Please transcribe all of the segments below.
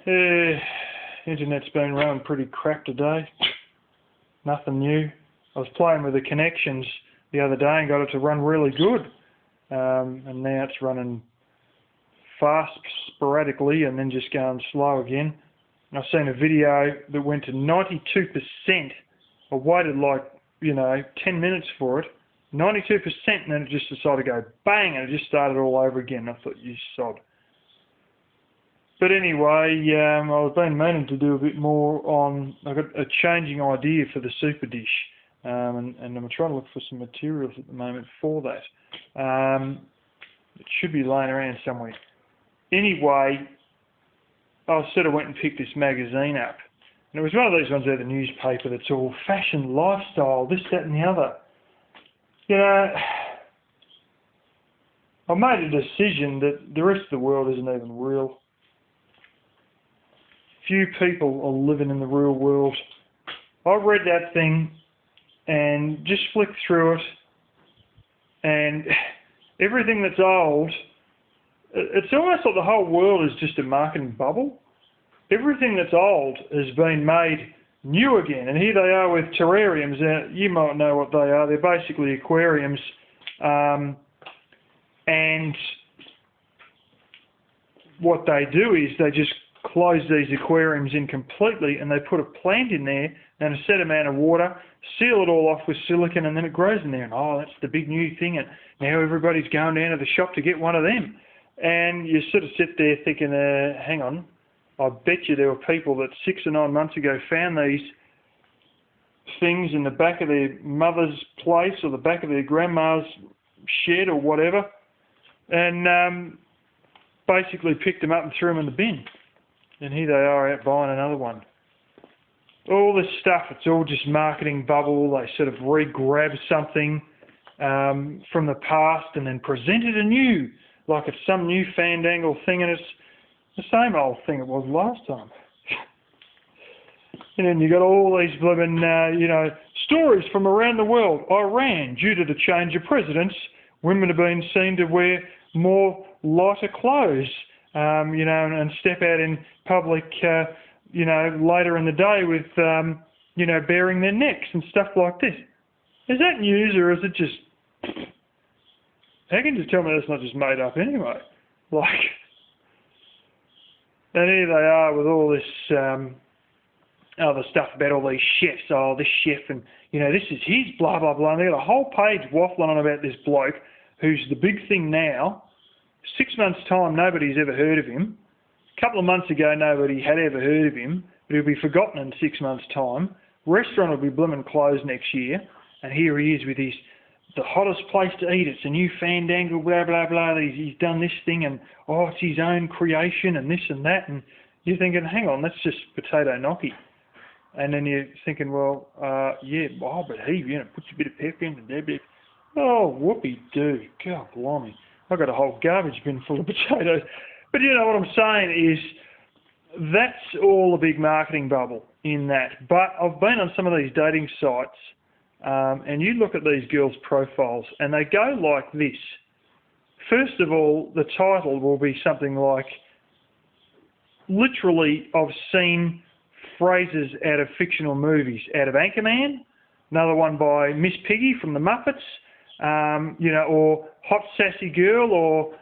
Internet's been running pretty crap today. Nothing new. I was playing with the connections the other day and got it to run really good. And now it's running fast sporadically and then just going slow again. And I've seen a video that went to 92%. I waited 10 minutes for it. 92%, and then it just decided to go bang, and it just started all over again. I thought, you sod. But anyway, I've been meaning to do a bit more on. I've got a changing idea for the Super Dish, and I'm trying to look for some materials at the moment for that. It should be laying around somewhere. Anyway, I sort of went and picked this magazine up, and it was one of these ones out of the newspaper that's all fashion, lifestyle, this, that, and the other. You know, I made a decision that the rest of the world isn't even real. Few people are living in the real world. I read that thing and just flicked through it, and everything that's old, it's almost like the whole world is just a marketing bubble. Everything that's old has been made new again, and here they are with terrariums. You might know what they are. They're basically aquariums, and what they do is they just close these aquariums in completely, and they put a plant in there and a set amount of water, seal it all off with silicone, and then it grows in there. And that's the big new thing, and now everybody's going down to the shop to get one of them. And you sort of sit there thinking, hang on, I bet you there were people that 6 or 9 months ago found these things in the back of their mother's place or the back of their grandma's shed or whatever, and basically picked them up and threw them in the bin. And here they are out buying another one. All this stuff, it's all just marketing bubble. They sort of re-grab something from the past and then present it anew, like it's some new fandangle thing, and it's the same old thing it was last time. And then you got all these blooming, stories from around the world. Iran, due to the change of presidents, women have been seen to wear more lighter clothes, and step out in public, later in the day with, baring their necks and stuff like this. Is that news, or is it just... How can you tell me that's not just made up anyway? And here they are with all this other stuff about all these chefs. Oh, this chef, and, this is his blah, blah, blah. And they got a whole page waffling on about this bloke who's the big thing now. 6 months' time, nobody's ever heard of him. A couple of months ago, nobody had ever heard of him. But he'll be forgotten in 6 months' time. Restaurant will be blooming closed next year. And here he is with the hottest place to eat. It's a new fandangle, blah, blah, blah. He's done this thing, and, it's his own creation, and this and that. And you're thinking, hang on, that's just potato gnocchi. And then you're thinking, well, but he, puts a bit of pepper in and whoopee-doo. God blimey. I've got a whole garbage bin full of potatoes. But what I'm saying is that's all a big marketing bubble in that. But I've been on some of these dating sites, and you look at these girls' profiles, and they go like this. First of all, the title will be something like, literally, I've seen phrases out of fictional movies, out of Anchorman, another one by Miss Piggy from the Muppets, or Hot Sassy Girl, or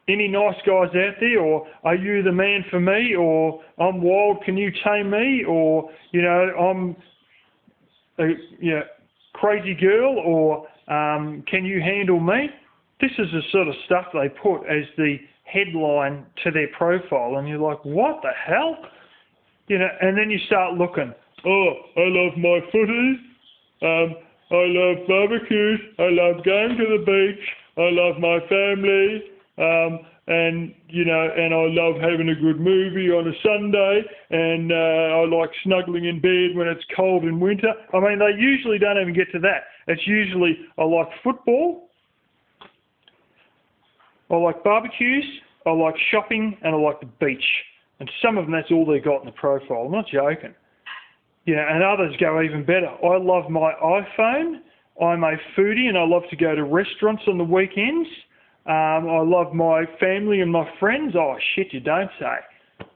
any nice guys out there, or Are You the Man for Me, or I'm Wild, Can You Tame Me, or, I'm Crazy Girl, or Can You Handle Me? This is the sort of stuff they put as the headline to their profile, and you're like, what the hell? And then you start looking, I love my footies, I love barbecues, I love going to the beach, I love my family, and I love having a good movie on a Sunday, and I like snuggling in bed when it's cold in winter. I mean, they usually don't even get to that. It's usually, I like football, I like barbecues, I like shopping, and I like the beach. And some of them, that's all they got in the profile. I'm not joking. And others go even better. I love my iPhone. I'm a foodie, and I love to go to restaurants on the weekends. I love my family and my friends. Oh, shit, you don't say.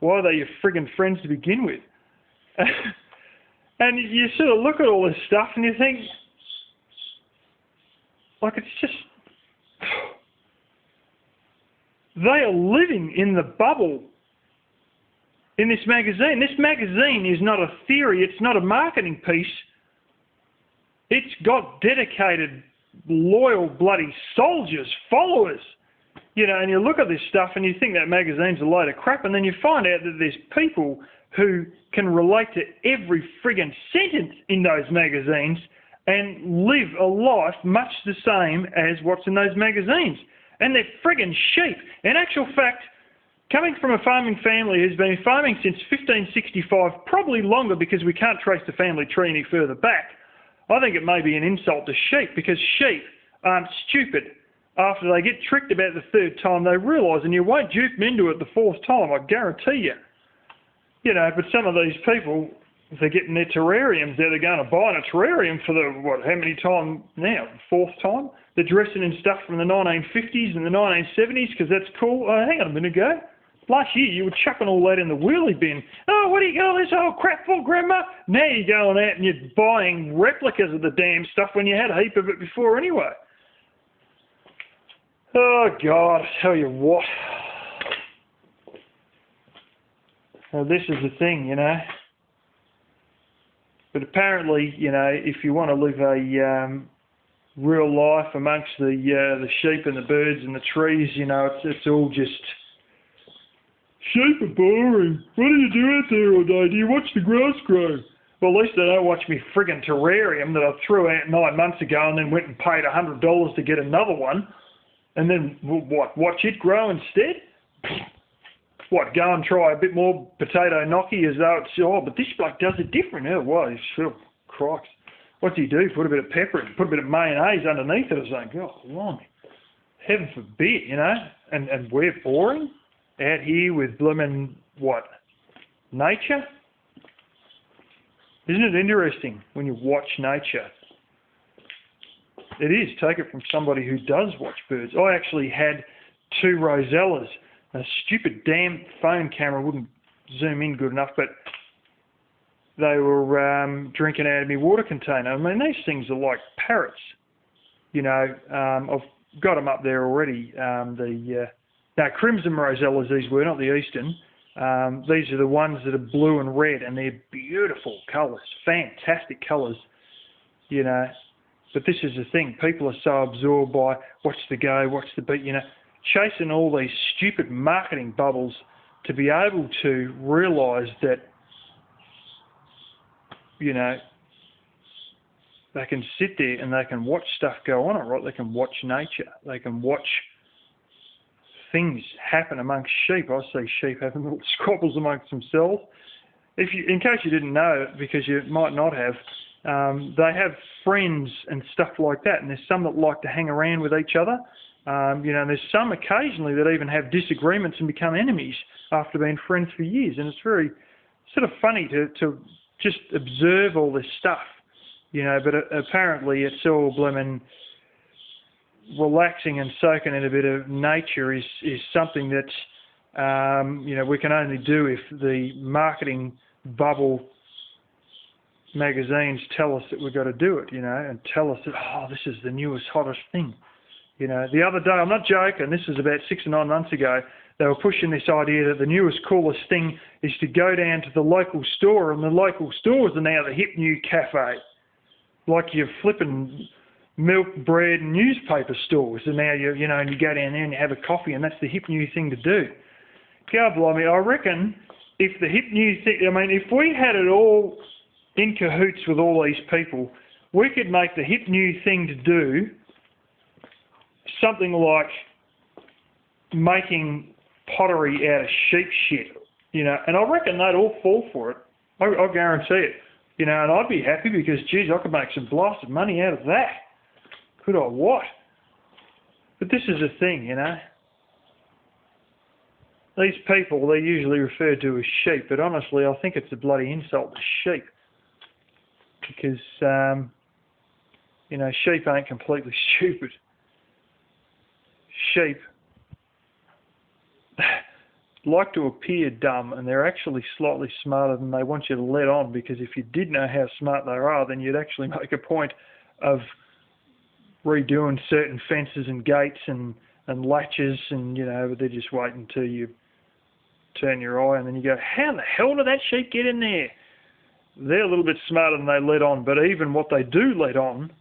Why are they your friggin' friends to begin with? And you sort of look at all this stuff and you think, like, it's just... They are living in the bubble in this magazine. This magazine is not a theory, it's not a marketing piece. It's got dedicated, loyal, bloody soldiers, followers. You know, and you look at this stuff and you think that magazine's a load of crap, and then you find out that there's people who can relate to every friggin' sentence in those magazines and live a life much the same as what's in those magazines. And they're friggin' sheep. In actual fact, coming from a farming family who's been farming since 1565, probably longer because we can't trace the family tree any further back, I think it may be an insult to sheep, because sheep aren't stupid. After they get tricked about the third time, they realise, and you won't dupe them into it the fourth time, I guarantee you. You know, but some of these people, if they're getting their terrariums, they're going to buy a terrarium for the, how many time now? Fourth time? They're dressing in stuff from the 1950s and the 1970s because that's cool. Oh, hang on a minute ago. Last year you were chucking all that in the wheelie bin. Oh, what do you got all this old crap for, Grandma? Now you're going out and you're buying replicas of the damn stuff when you had a heap of it before anyway. Oh, God, I tell you what. Now, this is the thing, you know. But apparently, you know, if you want to live a real life amongst the sheep and the birds and the trees, you know, it's all just... Sheep are boring. What do you do out there all day? Do you watch the grass grow? Well, at least they don't watch me friggin' terrarium that I threw out 9 months ago and then went and paid $100 to get another one. And then, what, watch it grow instead? What, go and try a bit more potato gnocchi as though it's, oh, but this bloke does it different. Oh, well, he's, oh, Christ. What do you do? Put a bit of pepper in, put a bit of mayonnaise underneath it or something. Oh, blimey. Heaven forbid, you know. And we're boring out here with blooming, what, nature? Isn't it interesting when you watch nature? It is. Take it from somebody who does watch birds. I actually had 2 rosellas. A stupid damn phone camera wouldn't zoom in good enough, but they were drinking out of my water container. I mean, these things are like parrots. You know, I've got them up there already. Now, crimson rosellas these were, not the eastern. These are the ones that are blue and red, and they're beautiful colours, fantastic colours, you know. But this is the thing, people are so absorbed by what's the go, what's the beat, you know, chasing all these stupid marketing bubbles to be able to realise that, you know, they can sit there and they can watch stuff go on, right? They can watch nature, they can watch things happen amongst sheep. I see sheep having little squabbles amongst themselves. In case you didn't know, because you might not have, they have friends and stuff like that, and there's some that like to hang around with each other. You know, and there's some occasionally that even have disagreements and become enemies after being friends for years, and it's very sort of funny to just observe all this stuff, you know, but apparently it's all blooming relaxing and soaking in a bit of nature is something that, you know, we can only do if the marketing bubble magazines tell us that we've got to do it, you know, and tell us that, oh, this is the newest, hottest thing. You know, the other day, I'm not joking, this was about 6 or 9 months ago, they were pushing this idea that the newest, coolest thing is to go down to the local store, and the local stores are now the hip new cafe. Like you're flipping milk, bread, and newspaper stores, and now you know, and you go down there and you have a coffee, and that's the hip new thing to do. God blimey, I reckon if the hip new thing, I mean, if we had it all in cahoots with all these people, we could make the hip new thing to do something like making pottery out of sheep shit, you know, and I reckon they'd all fall for it. I guarantee it, you know, and I'd be happy because, geez, I could make some blasted money out of that. Could I what? But this is the thing, you know. These people, they're usually referred to as sheep, but honestly, I think it's a bloody insult to sheep. Because, you know, sheep ain't completely stupid. Sheep, like to appear dumb, and they're actually slightly smarter than they want you to let on, because if you did know how smart they are, then you'd actually make a point of redoing certain fences and gates and latches, and but they're just waiting until you turn your eye, and then you go, how the hell did that sheep get in there? They're a little bit smarter than they let on, but even what they do let on,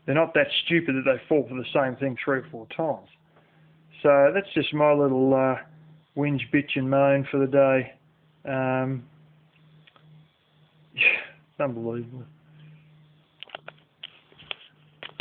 they're not that stupid that they fall for the same thing 3 or 4 times. So that's just my little whinge, bitch and moan for the day. Unbelievable.